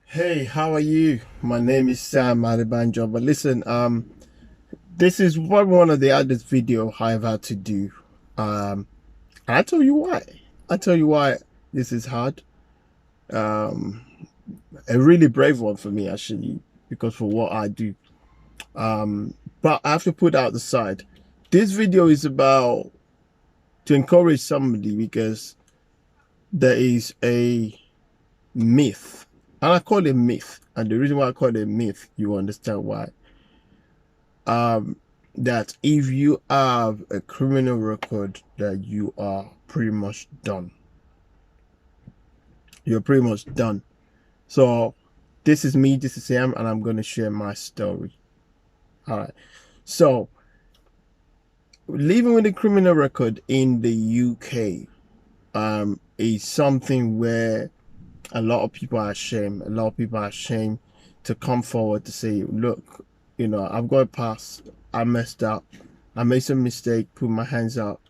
Hey, how are you? My name is Sam Adebanjo. But listen, this is one of the hardest video I've had to do. And I tell you why. I tell you why this is hard. Um, a really brave one for me actually, because for what I do. But I have to put out the side. This video is about to encourage somebody because there is a myth, and I call it myth. And the reason why I call it myth, you understand why. That if you have a criminal record, that you are pretty much done. You're pretty much done. So this is me, this is Sam, and I'm going to share my story. All right. So living with a criminal record in the UK is something where a lot of people are ashamed. A lot of people are ashamed to come forward to say, look, I've got past. I messed up. I made some mistake, put my hands up,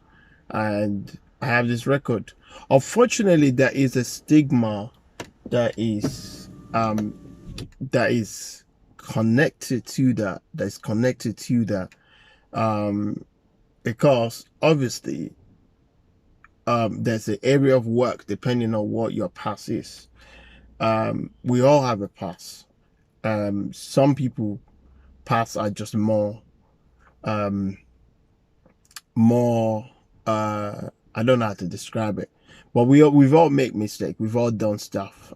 and I have this record. Unfortunately, there is a stigma that is connected to that. That's connected to that. Because obviously, there's an area of work depending on what your past is. We all have a past. Some people paths are just um more I don't know how to describe it, but we've all made mistakes, we've all done stuff.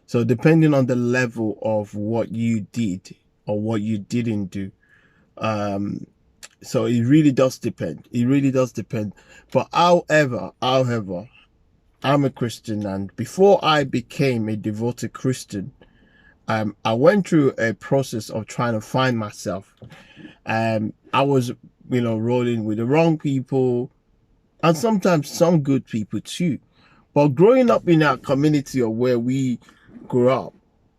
So depending on the level of what you did or what you didn't do, so it really does depend. It really does depend. But however, I'm a Christian, and before I became a devoted Christian, I went through a process of trying to find myself. I was, rolling with the wrong people and sometimes some good people too. But growing up in our community or where we grew up,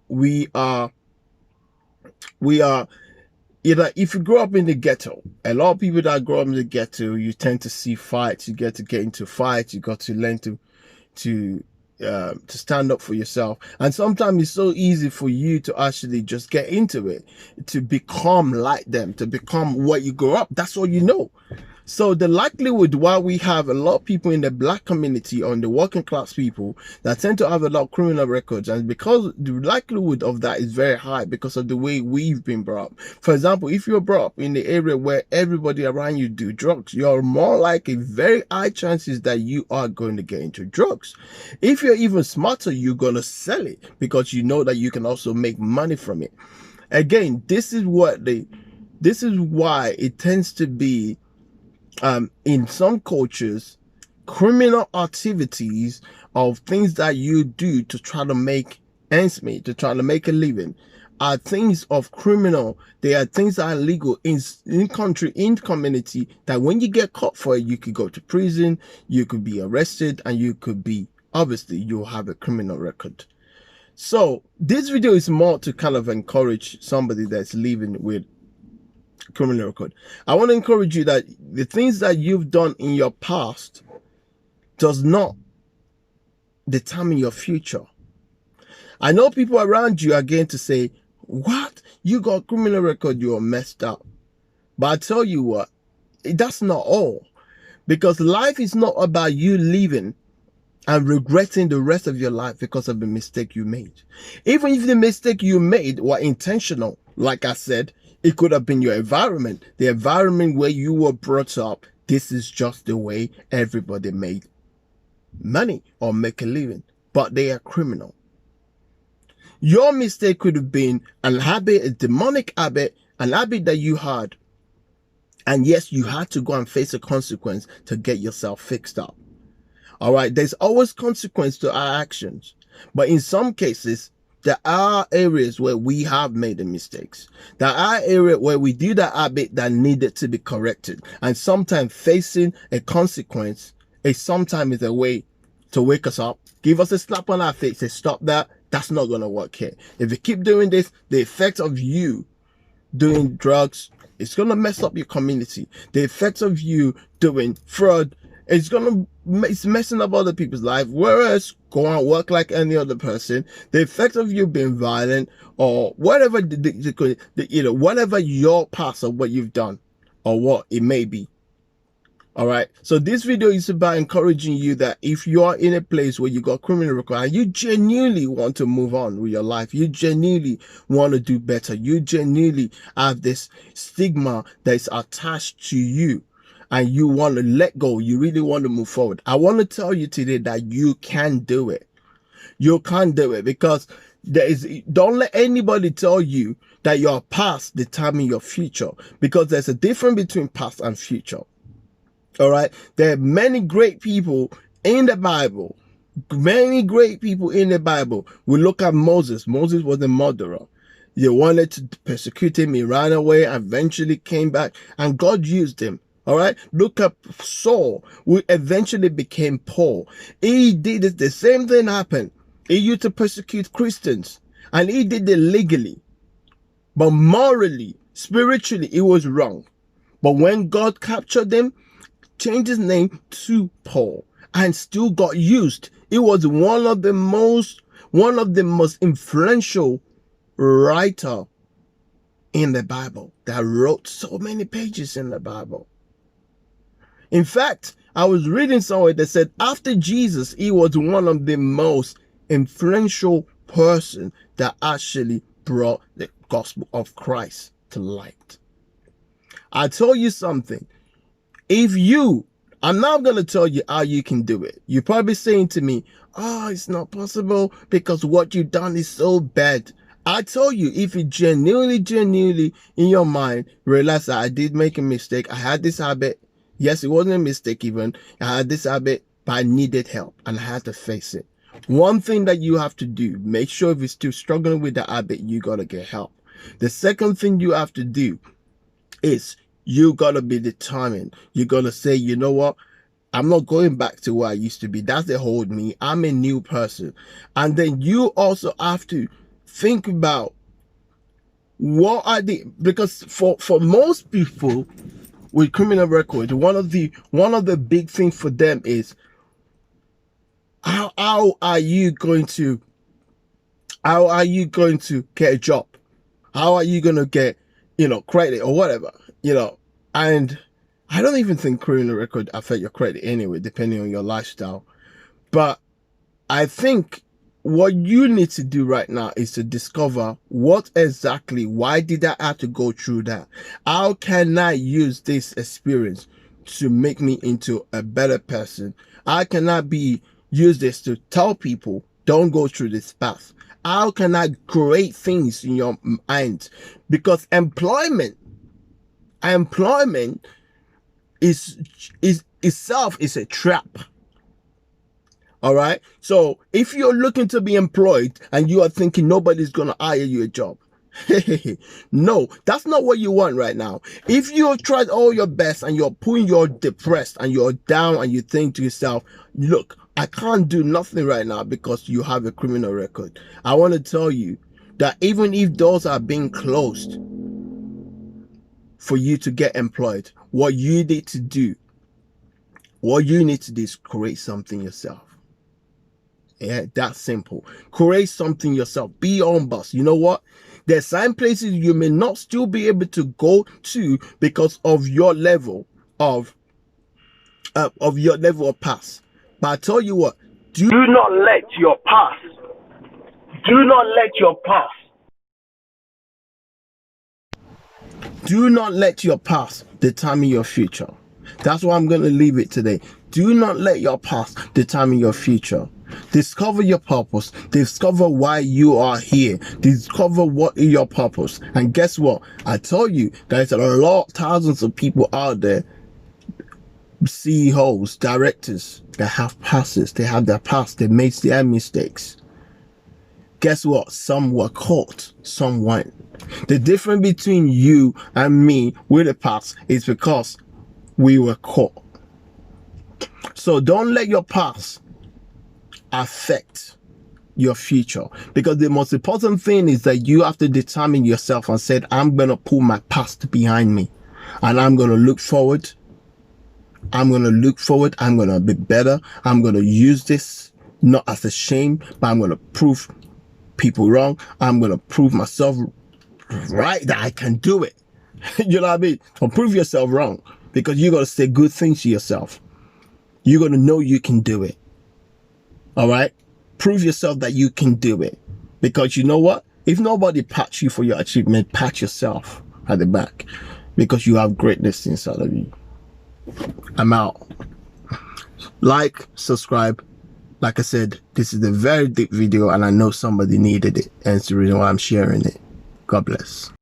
we are, we are, if you grow up in the ghetto, a lot of people that grow up in the ghetto, you tend to see fights, you get into fights, you got to learn to to stand up for yourself. And sometimes it's so easy for you to actually just get into it, to become like them, to become what you grew up. That's all you know. So the likelihood why we have a lot of people in the black community or in the working class people that tend to have a lot of criminal records, and because the likelihood of that is very high because of the way we've been brought up. For example, if you're brought up in the area where everybody around you do drugs, you're more likely, very high chances that you are going to get into drugs. If you're even smarter, you're going to sell it because you know that you can also make money from it. Again, this is why it tends to be, in some cultures, criminal activities of things that you do to try to make ends meet, to try to make a living, are things of criminal. They are things that are illegal in country, in community, that when you get caught for it, you could go to prison, you could be arrested, and you could be, obviously, you'll have a criminal record. So this video is more to kind of encourage somebody that's living with criminal record. I want to encourage you that the things that you've done in your past does not determine your future. I know people around you are going to say, what? You got criminal record, you're messed up. But I tell you what, that's not all. Because life is not about you living and regretting the rest of your life because of the mistake you made. Even if the mistake you made were intentional, like I said, it could have been your environment, the environment where you were brought up. This is just the way everybody made money or make a living, but they are criminal. Your mistake could have been a habit, a demonic habit, an habit that you had. And yes, you had to go and face a consequence to get yourself fixed up. All right, there's always consequence to our actions. But in some cases, there are areas where we have made the mistakes. There are areas where we do that habit that needed to be corrected. And sometimes facing a consequence is sometimes a way to wake us up, give us a slap on our face, say, stop that. That's not going to work here. If you keep doing this, the effect of you doing drugs, it's going to mess up your community. The effects of you doing fraud, it's messing up other people's life. Whereas go and work like any other person. The effect of you being violent or whatever, whatever your past or what you've done or what it may be. All right. So this video is about encouraging you that if you are in a place where you got criminal record and you genuinely want to move on with your life, you genuinely want to do better, you genuinely have this stigma that is attached to you and you want to let go, you really want to move forward, I want to tell you today that you can do it. You can do it, because don't let anybody tell you that your past determine your future, because there's a difference between past and future. All right. There are many great people in the Bible. Many great people in the Bible. We look at Moses. Moses was a murderer. They wanted to persecute him. He ran away, eventually came back, and God used him. All right. Look at Saul, who eventually became Paul. He did it. The same thing happened. He used to persecute Christians, and he did it legally. But morally, spiritually, it was wrong. But when God captured him, changed his name to Paul, and still got used. It was one of the most influential writer in the Bible that wrote so many pages in the Bible. In fact, I was reading somewhere that said after Jesus, he was one of the most influential person that actually brought the gospel of Christ to light. I tell you something. I'm now going to tell you how you can do it. You're probably saying to me, oh, it's not possible because what you've done is so bad. I tell you, if you genuinely in your mind realize that I did make a mistake, I had this habit. Yes, it wasn't a mistake even. I had this habit, but I needed help and I had to face it. One thing that you have to do, make sure if you're still struggling with the habit, you got to get help. The second thing you have to do is you got to be determined. You got to say, you know what? I'm not going back to where I used to be. That's the old me. I'm a new person. And then you also have to think about what are because for most people with criminal record, one of the big things for them is how are you going to get a job? How are you going to get, credit or whatever? And I don't even think criminal record affect your credit anyway, depending on your lifestyle. But I think what you need to do right now is to discover why did I have to go through that? How can I use this experience to make me into a better person? How can I use this to tell people, don't go through this path? How can I create things in your mind? Because employment is itself is a trap. All right. So if you're looking to be employed and you are thinking nobody's going to hire you a job, no, that's not what you want right now. If you have tried all your best and you're depressed and you're down and you think to yourself, look, I can't do nothing right now because you have a criminal record. I want to tell you that even if doors are being closed for you to get employed, what you need to do is create something yourself. Yeah, that's simple. Create something yourself. Be your own boss. You know what? There's some places you may not still be able to go to because of your level of pass. But I tell you what, do not let your past determine your future. That's why I'm going to leave it today. Do not let your past determine your future. Discover your purpose. Discover why you are here. Discover what is your purpose. And guess what? I tell you, there's thousands of people out there, CEOs, directors, that have passes. They have their past. They made their mistakes. Guess what? Some were caught. Some weren't. The difference between you and me with the past is because we were caught. So don't let your past affect your future, because the most important thing is that you have to determine yourself and say, I'm going to pull my past behind me and I'm going to look forward. I'm going to be better. I'm going to use this not as a shame, but I'm going to prove people wrong. I'm going to prove myself right that I can do it. You know what I mean? So prove yourself wrong, because you got to say good things to yourself. You're going to know you can do it. All right? Prove yourself that you can do it. Because you know what? If nobody pats you for your achievement, pat yourself at the back, because you have greatness inside of you. I'm out. Like, subscribe. Like I said, this is a very deep video and I know somebody needed it. And it's the reason why I'm sharing it. God bless.